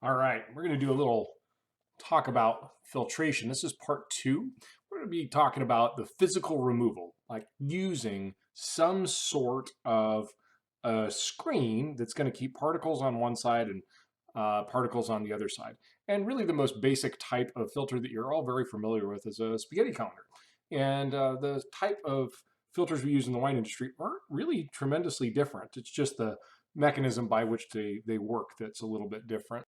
All right, we're going to do a little talk about filtration. This is part two. We're going to be talking about the physical removal, like using some sort of a screen that's going to keep particles on one side and particles on the other side. And really the most basic type of filter that you're all very familiar with is a spaghetti colander. And the type of filters we use in the wine industry aren't really tremendously different. It's just the mechanism by which they work that's a little bit different.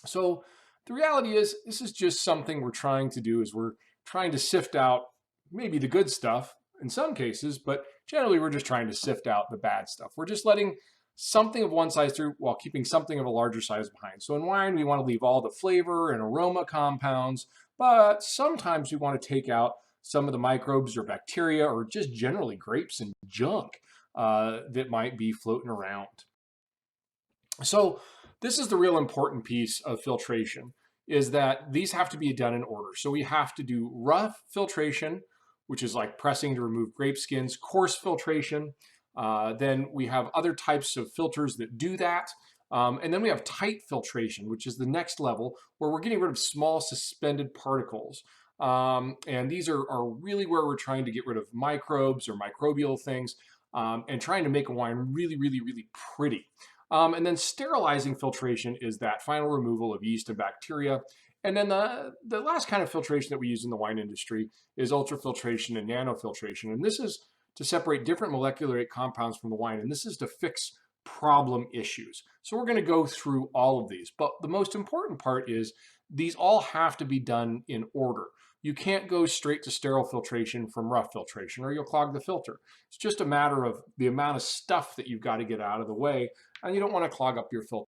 So the reality is, this is just something we're trying to do is we're trying to sift out maybe the good stuff in some cases, but generally we're just trying to sift out the bad stuff. We're just letting something of one size through while keeping something of a larger size behind. So in wine, we want to leave all the flavor and aroma compounds, but sometimes we want to take out some of the microbes or bacteria or just generally grapes and junk that might be floating around. So this is the real important piece of filtration, is that these have to be done in order. So we have to do rough filtration, which is like pressing to remove grape skins, coarse filtration. Then we have other types of filters that do that. And then we have tight filtration, which is the next level where we're getting rid of small suspended particles. And these are really where we're trying to get rid of microbes or microbial things and trying to make a wine really, really, really pretty. And then sterilizing filtration is that final removal of yeast and bacteria. And then the last kind of filtration that we use in the wine industry is ultrafiltration and nano-filtration. And this is to separate different molecular compounds from the wine. And this is to fix problem issues. So we're going to go through all of these. But the most important part is these all have to be done in order. You can't go straight to sterile filtration from rough filtration or you'll clog the filter. It's just a matter of the amount of stuff that you've got to get out of the way, and you don't want to clog up your filter.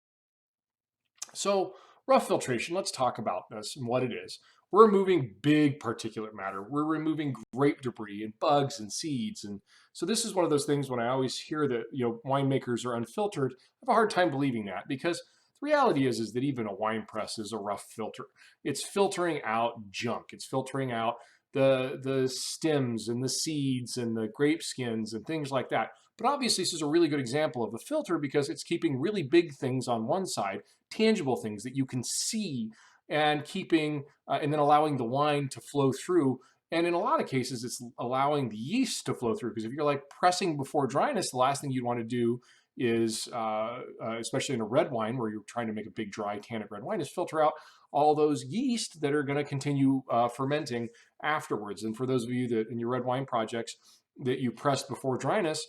So rough filtration, let's talk about this and what it is. We're removing big particulate matter. We're removing grape debris and bugs and seeds. And so this is one of those things when I always hear that winemakers are unfiltered, I have a hard time believing that, because the reality is that even a wine press is a rough filter. It's filtering out junk. It's filtering out the stems and the seeds and the grape skins and things like that. But obviously this is a really good example of a filter because it's keeping really big things on one side, tangible things that you can see, and keeping and then allowing the wine to flow through. And in a lot of cases, it's allowing the yeast to flow through, because if you're like pressing before dryness, the last thing you'd want to do is, especially in a red wine where you're trying to make a big dry tannic red wine, is filter out all those yeast that are going to continue fermenting afterwards. And for those of you that in your red wine projects that you pressed before dryness,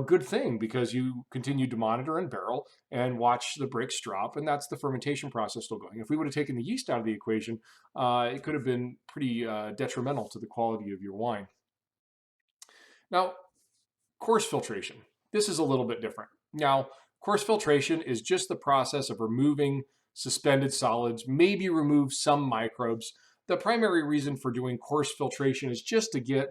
good thing, because you continued to monitor and barrel and watch the bricks drop, and that's the fermentation process still going. If we would have taken the yeast out of the equation, it could have been pretty detrimental to the quality of your wine. Now, coarse filtration. This is a little bit different. Now, coarse filtration is just the process of removing suspended solids, maybe remove some microbes. The primary reason for doing coarse filtration is just to get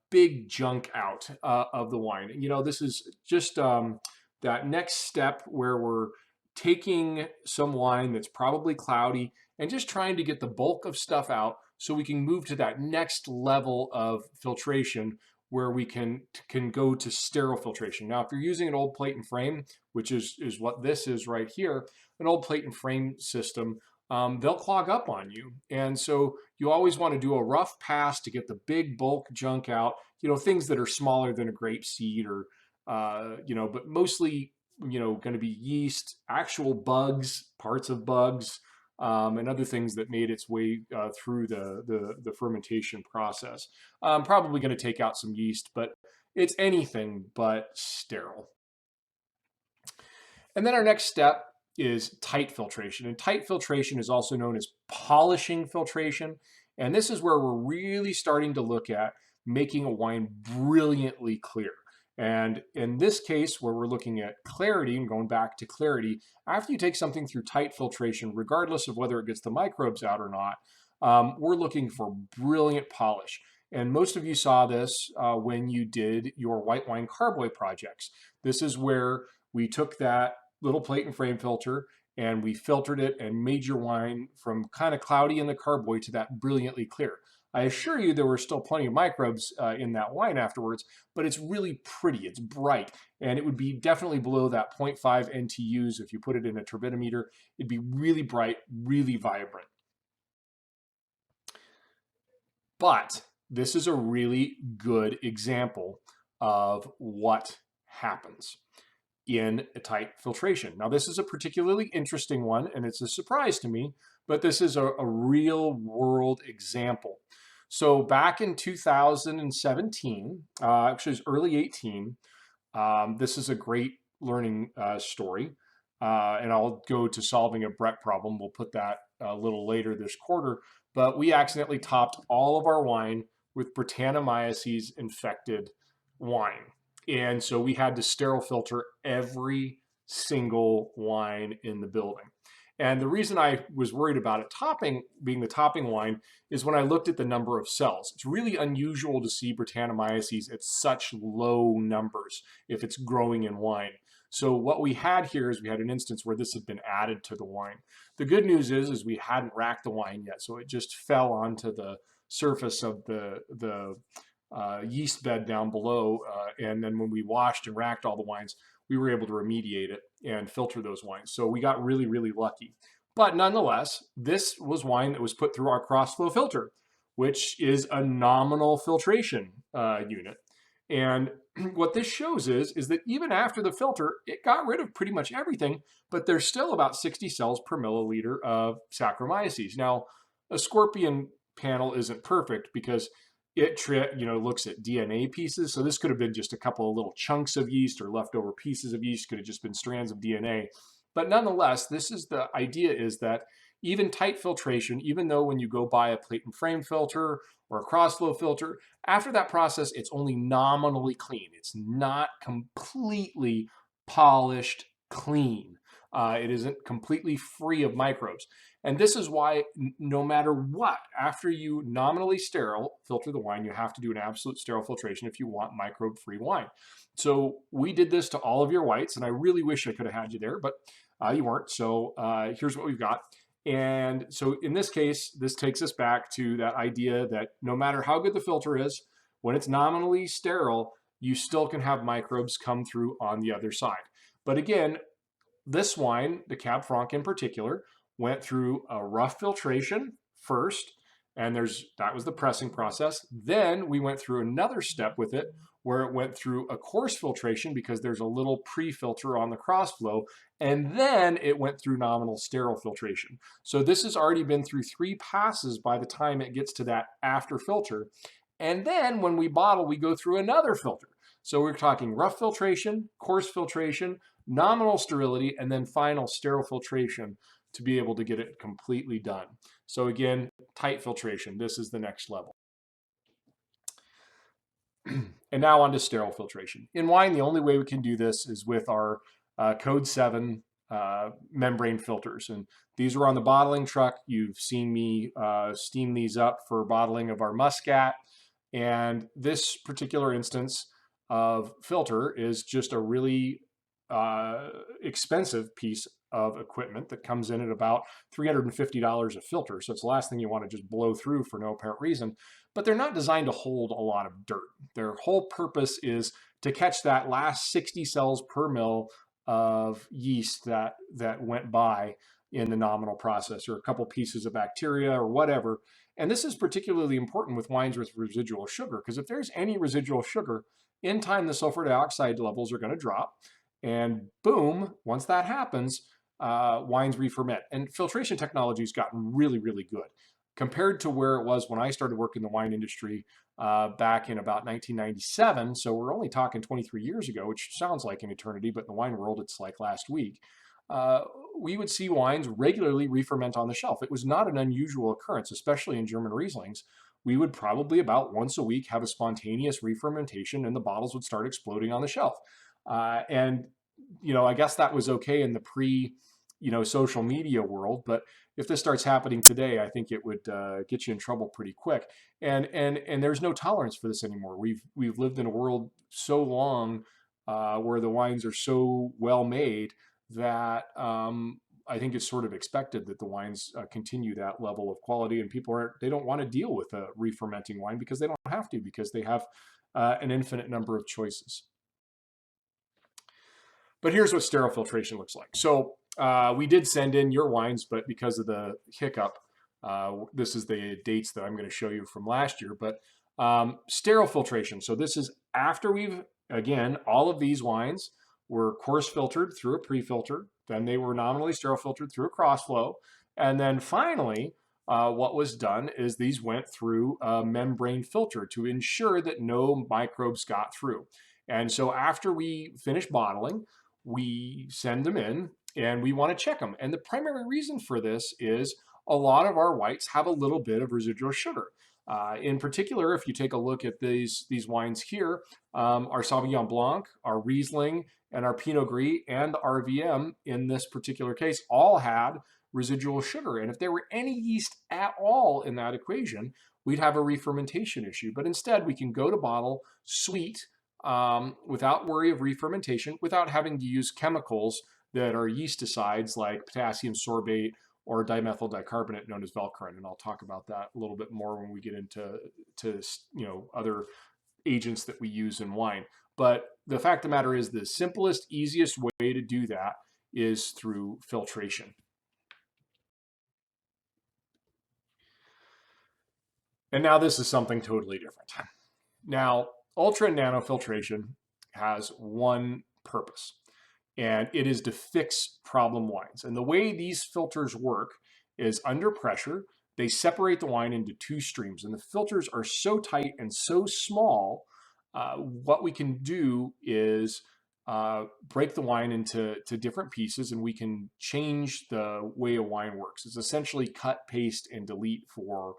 big junk out of the wine. This is just that next step where we're taking some wine that's probably cloudy and just trying to get the bulk of stuff out so we can move to that next level of filtration where we can go to sterile filtration. Now, if you're using an old plate and frame, which is what this is right here, an old plate and frame system, they'll clog up on you. And so you always want to do a rough pass to get the big bulk junk out, things that are smaller than a grape seed or, but mostly, going to be yeast, actual bugs, parts of bugs, and other things that made its way through the fermentation process. Probably going to take out some yeast, but it's anything but sterile. And then our next step is tight filtration. And tight filtration is also known as polishing filtration. And this is where we're really starting to look at making a wine brilliantly clear. And in this case, where we're looking at clarity and going back to clarity, after you take something through tight filtration, regardless of whether it gets the microbes out or not, we're looking for brilliant polish. And most of you saw this when you did your white wine carboy projects. This is where we took that little plate and frame filter and we filtered it and made your wine from kind of cloudy in the carboy to that brilliantly clear. I assure you there were still plenty of microbes in that wine afterwards, but it's really pretty, it's bright, and it would be definitely below that 0.5 NTUs if you put it in a turbidimeter. It'd be really bright, really vibrant. But this is a really good example of what happens in a tight filtration. Now, this is a particularly interesting one, and it's a surprise to me, but this is a real world example. So back in 2017, actually it was early 18, this is a great learning story, and I'll go to solving a Breck problem. We'll put that a little later this quarter, but we accidentally topped all of our wine with Brettanomyces infected wine. And so we had to sterile filter every single wine in the building. And the reason I was worried about it being the topping wine is when I looked at the number of cells. It's really unusual to see Brettanomyces at such low numbers if it's growing in wine. So what we had here is we had an instance where this had been added to the wine. The good news is we hadn't racked the wine yet, so it just fell onto the surface of the yeast bed down below, and then when we washed and racked all the wines, we were able to remediate it and filter those wines. So we got really, really lucky. But nonetheless, this was wine that was put through our cross-flow filter, which is a nominal filtration unit. And what this shows is that even after the filter, it got rid of pretty much everything, but there's still about 60 cells per milliliter of Saccharomyces. Now, a scorpion panel isn't perfect because it looks at DNA pieces. So this could have been just a couple of little chunks of yeast or leftover pieces of yeast, could have just been strands of DNA. But nonetheless, this is the idea is that even tight filtration, even though when you go buy a plate and frame filter or a cross-flow filter, after that process, it's only nominally clean. It's not completely polished clean. It isn't completely free of microbes. And this is why no matter what, after you nominally sterile filter the wine, you have to do an absolute sterile filtration if you want microbe-free wine. So we did this to all of your whites, and I really wish I could have had you there, but you weren't. So here's what we've got. And so in this case, this takes us back to that idea that no matter how good the filter is, when it's nominally sterile, you still can have microbes come through on the other side. But again, this wine, the Cab Franc in particular, went through a rough filtration first, and that was the pressing process. Then we went through another step with it where it went through a coarse filtration because there's a little pre-filter on the cross flow, and then it went through nominal sterile filtration. So this has already been through 3 passes by the time it gets to that after filter. And then when we bottle, we go through another filter. So we're talking rough filtration, coarse filtration, nominal sterility, and then final sterile filtration to be able to get it completely done. So again, tight filtration, this is the next level. And now on to sterile filtration. In wine, the only way we can do this is with our Code 7 membrane filters. And these are on the bottling truck. You've seen me steam these up for bottling of our Muscat. And this particular instance of filter is just a really expensive piece of equipment that comes in at about $350 a filter. So it's the last thing you want to just blow through for no apparent reason. But they're not designed to hold a lot of dirt. Their whole purpose is to catch that last 60 cells per mil of yeast that went by in the nominal process, or a couple pieces of bacteria or whatever. And this is particularly important with wines with residual sugar, because if there's any residual sugar, in time the sulfur dioxide levels are going to drop. And boom, once that happens, wines re-ferment. And filtration technology has gotten really, really good. Compared to where it was when I started working in the wine industry back in about 1997, so we're only talking 23 years ago, which sounds like an eternity, but in the wine world, it's like last week. We would see wines regularly re-ferment on the shelf. It was not an unusual occurrence, especially in German Rieslings. We would probably about once a week have a spontaneous re-fermentation, and the bottles would start exploding on the shelf. And I guess that was okay in the social media world, but if this starts happening today, I think it would get you in trouble pretty quick. And there's no tolerance for this anymore. We've lived in a world so long where the wines are so well made that I think it's sort of expected that the wines continue that level of quality, and they don't want to deal with a re-fermenting wine because they don't have to, because they have an infinite number of choices. But here's what sterile filtration looks like. So we did send in your wines, but because of the hiccup, this is the dates that I'm going to show you from last year. But sterile filtration. So this is after we've, again, all of these wines were coarse filtered through a pre-filter. Then they were nominally sterile filtered through a crossflow. And then finally, what was done is these went through a membrane filter to ensure that no microbes got through. And so after we finish bottling, we send them in and we want to check them. And the primary reason for this is a lot of our whites have a little bit of residual sugar. In particular, if you take a look at these wines here, our Sauvignon Blanc, our Riesling, and our Pinot Gris and the RVM in this particular case all had residual sugar. And if there were any yeast at all in that equation, we'd have a re-fermentation issue. But instead, we can go to bottle sweet, without worry of re-fermentation, without having to use chemicals that are yeasticides like potassium sorbate or dimethyl dicarbonate known as Velcorin. And I'll talk about that a little bit more when we get into other agents that we use in wine. But the fact of the matter is the simplest, easiest way to do that is through filtration. And now this is something totally different. Now, ultra and nano filtration has one purpose, and it is to fix problem wines. And the way these filters work is under pressure, they separate the wine into two streams, and the filters are so tight and so small, what we can do is break the wine into different pieces, and we can change the way a wine works. It's essentially cut, paste, and delete for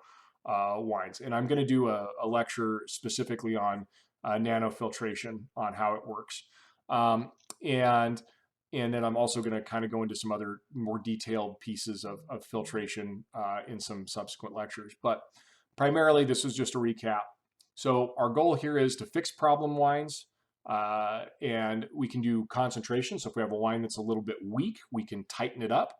wines. And I'm going to do a lecture specifically on nano-filtration, on how it works. And then I'm also going to kind of go into some other more detailed pieces of filtration in some subsequent lectures. But primarily, this is just a recap. So our goal here is to fix problem wines, and we can do concentration. So if we have a wine that's a little bit weak, we can tighten it up.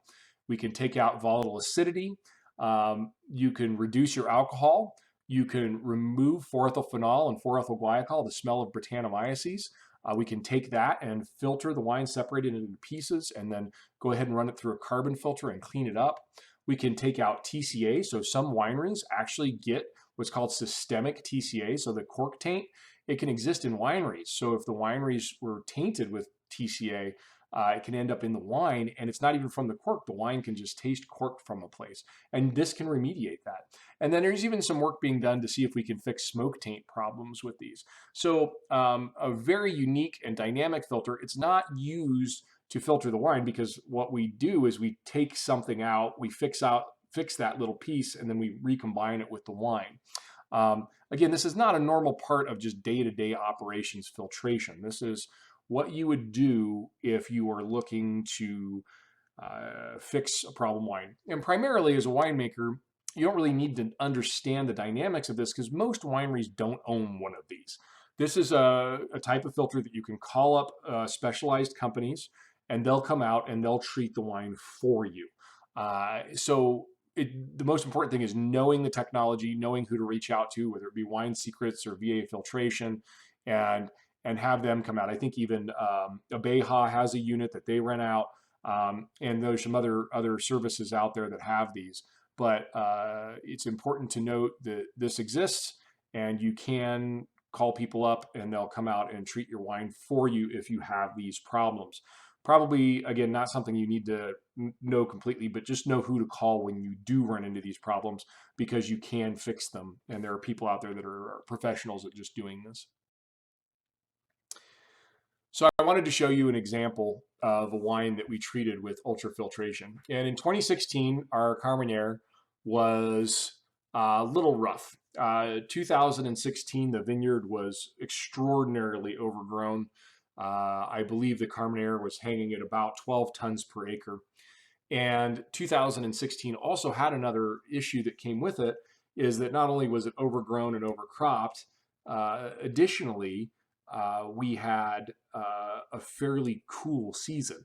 We can take out volatile acidity. You can reduce your alcohol. You can remove 4-ethylphenol and 4-ethylglycol, the smell of Brettanomyces. We can take that and filter the wine, separate it into pieces, and then go ahead and run it through a carbon filter and clean it up. We can take out TCA. So some wineries actually get what's called systemic TCA. So the cork taint, it can exist in wineries. So if the wineries were tainted with TCA, it can end up in the wine, and it's not even from the cork. The wine can just taste corked from a place, and this can remediate that. And then there's even some work being done to see if we can fix smoke taint problems with these. So a very unique and dynamic filter. It's not used to filter the wine, because what we do is we take something out, we fix that little piece, and then we recombine it with the wine. Again, this is not a normal part of just day-to-day operations filtration. This is what you would do if you are looking to fix a problem wine. And primarily as a winemaker, you don't really need to understand the dynamics of this, because most wineries don't own one of these. This is a type of filter that you can call up specialized companies, and they'll come out and they'll treat the wine for you. The most important thing is knowing the technology, knowing who to reach out to, whether it be Wine Secrets or VA Filtration, and have them come out. I think even Abeja has a unit that they rent out, and there's some other services out there that have these. But it's important to note that this exists, and you can call people up and they'll come out and treat your wine for you if you have these problems. Probably, again, not something you need to know completely, but just know who to call when you do run into these problems, because you can fix them. And there are people out there that are professionals at just doing this. So I wanted to show you an example of a wine that we treated with ultrafiltration. And in 2016, our Carmenere was a little rough. 2016, the vineyard was extraordinarily overgrown. I believe the Carmenere was hanging at about 12 tons per acre. And 2016 also had another issue that came with it, is that not only was it overgrown and overcropped, additionally, we had a fairly cool season.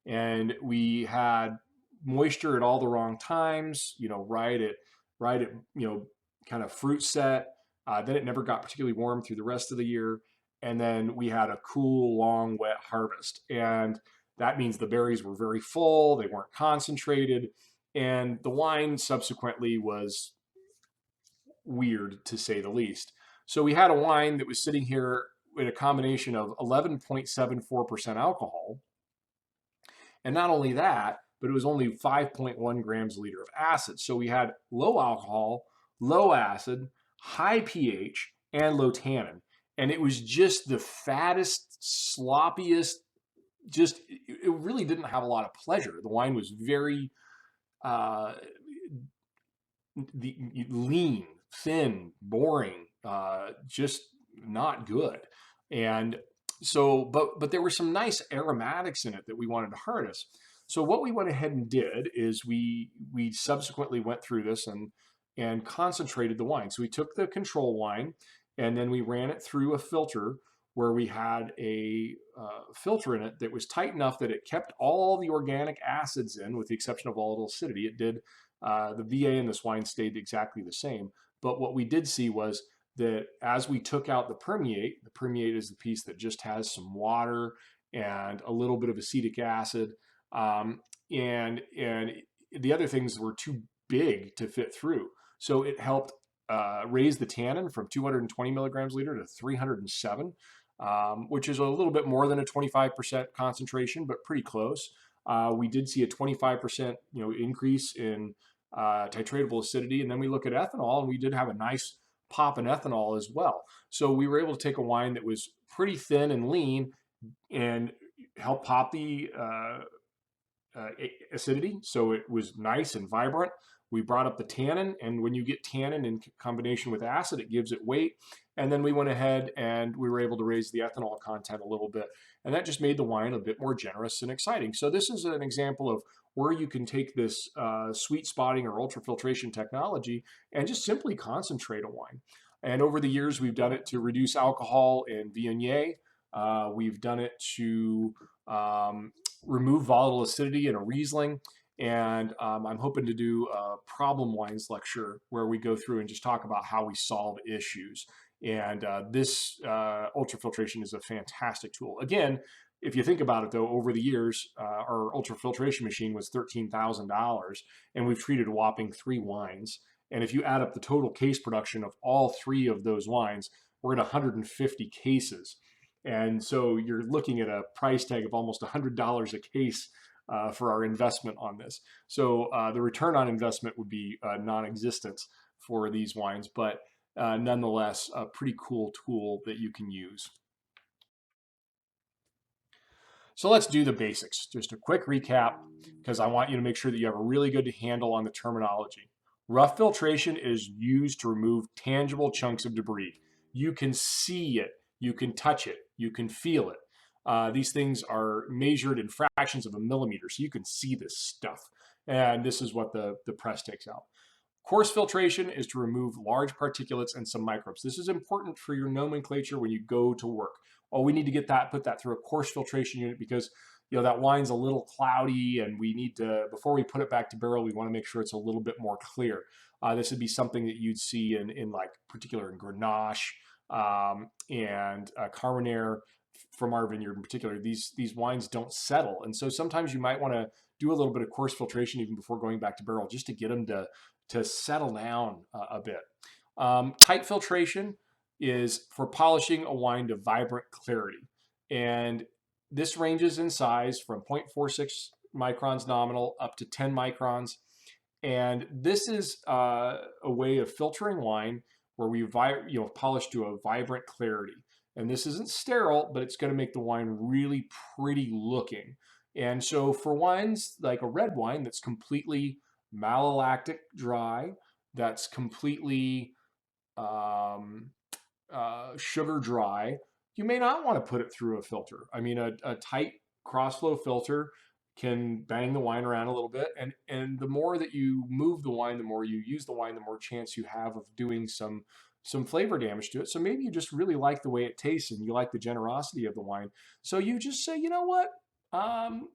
And we had moisture at all the wrong times, right at kind of fruit set. Then it never got particularly warm through the rest of the year. And then we had a cool, long, wet harvest. And that means the berries were very full, they weren't concentrated, and the wine subsequently was weird to say the least. So we had a wine that was sitting here with a combination of 11.74% alcohol. And not only that, but it was only 5.1 grams a liter of acid. So we had low alcohol, low acid, high pH, and low tannin. And it was just the fattest, sloppiest, just, it really didn't have a lot of pleasure. The wine was very uh, lean, thin, boring, just not good. And so, but there were some nice aromatics in it that we wanted to harness. So what we went ahead and did is we subsequently went through this and concentrated the wine. So we took the control wine and then we ran it through a filter where we had a filter in it that was tight enough that it kept all the organic acids in, with the exception of volatile acidity. It did. The VA in this wine stayed exactly the same. But what we did see was that as we took out the permeate is the piece that just has some water and a little bit of acetic acid, and the other things were too big to fit through. So it helped raise the tannin from 220 milligrams a liter to 307, which is a little bit more than a 25% concentration, but pretty close. We did see a 25% increase in titratable acidity, and then we look at ethanol, and we did have a nice pop in ethanol as well. So we were able to take a wine that was pretty thin and lean and help pop the acidity, so it was nice and vibrant. We brought up the tannin, and when you get tannin in combination with acid, it gives it weight. And then we went ahead and we were able to raise the ethanol content a little bit, and that just made the wine a bit more generous and exciting. So this is an example of where you can take this sweet spotting or ultrafiltration technology and just simply concentrate a wine. And over the years, we've done it to reduce alcohol in Viognier. We've done it to remove volatile acidity in a Riesling. And I'm hoping to do a problem wines lecture where we go through and just talk about how we solve issues. And this ultrafiltration is a fantastic tool. Again, if you think about it, though, over the years, our ultrafiltration machine was $13,000, and we've treated a whopping 3 wines. And if you add up the total case production of all 3 of those wines, we're at 150 cases. And so you're looking at a price tag of almost $100 a case for our investment on this. So the return on investment would be non-existent for these wines, but nonetheless, a pretty cool tool that you can use. So let's do the basics. Just a quick recap, because I want you to make sure that you have a really good handle on the terminology. Rough filtration is used to remove tangible chunks of debris. You can see it, you can touch it, you can feel it. These things are measured in fractions of a millimeter, so you can see this stuff. And this is what the press takes out. Coarse filtration is to remove large particulates and some microbes. This is important for your nomenclature when you go to work. Oh, we need to put that through a coarse filtration unit because that wine's a little cloudy, and we need to, before we put it back to barrel, we want to make sure it's a little bit more clear. This would be something that you'd see in like particular in Grenache and Carmenere from our vineyard in particular. These wines don't settle, and so sometimes you might want to do a little bit of coarse filtration even before going back to barrel, just to get them to settle down a bit. Tight filtration is for polishing a wine to vibrant clarity, and this ranges in size from 0.46 microns nominal up to 10 microns. And this is a way of filtering wine where we polish to a vibrant clarity. And this isn't sterile, but it's going to make the wine really pretty looking. And so for wines like a red wine that's completely malolactic dry, that's completely sugar dry, you may not want to put it through a filter. I mean, a tight crossflow filter can bang the wine around a little bit, and the more that you move the wine, the more you use the wine, the more chance you have of doing some flavor damage to it. So maybe you just really like the way it tastes and you like the generosity of the wine. So you just say, you know what?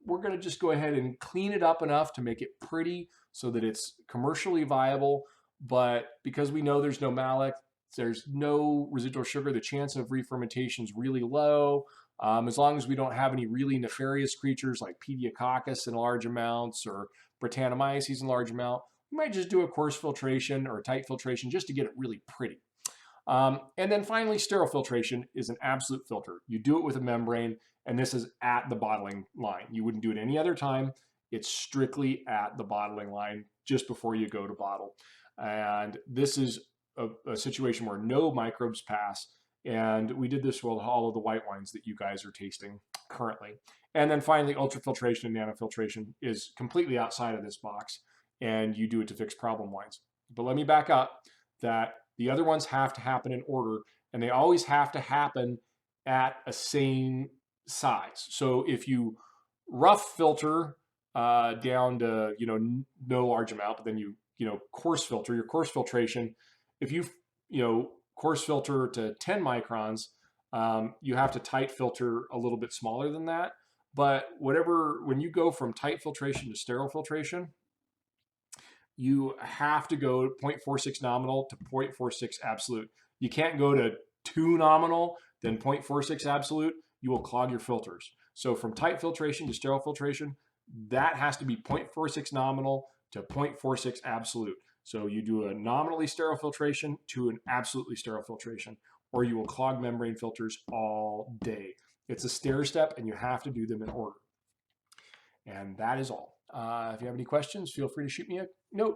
We're going to just go ahead and clean it up enough to make it pretty so that it's commercially viable. But because we know there's no malic, there's no residual sugar, the chance of re-fermentation is really low. As long as we don't have any really nefarious creatures like Pediococcus in large amounts or Brettanomyces in large amount, we might just do a coarse filtration or a tight filtration just to get it really pretty. And then finally, sterile filtration is an absolute filter. You do it with a membrane, and this is at the bottling line. You wouldn't do it any other time. It's strictly at the bottling line just before you go to bottle. And this is a situation where no microbes pass. And we did this with all of the white wines that you guys are tasting currently. And then finally, ultrafiltration and nano-filtration is completely outside of this box, and you do it to fix problem wines. But let me back up that the other ones have to happen in order, and they always have to happen at a same size. So if you rough filter down to no large amount, but then you coarse filter, your coarse filtration, if you coarse filter to 10 microns, you have to tight filter a little bit smaller than that. But when you go from tight filtration to sterile filtration, you have to go 0.46 nominal to 0.46 absolute. You can't go to 2 nominal, then 0.46 absolute. You will clog your filters. So from tight filtration to sterile filtration, that has to be 0.46 nominal to 0.46 absolute. So you do a nominally sterile filtration to an absolutely sterile filtration, or you will clog membrane filters all day. It's a stair step, and you have to do them in order. And that is all. If you have any questions, feel free to shoot me a note.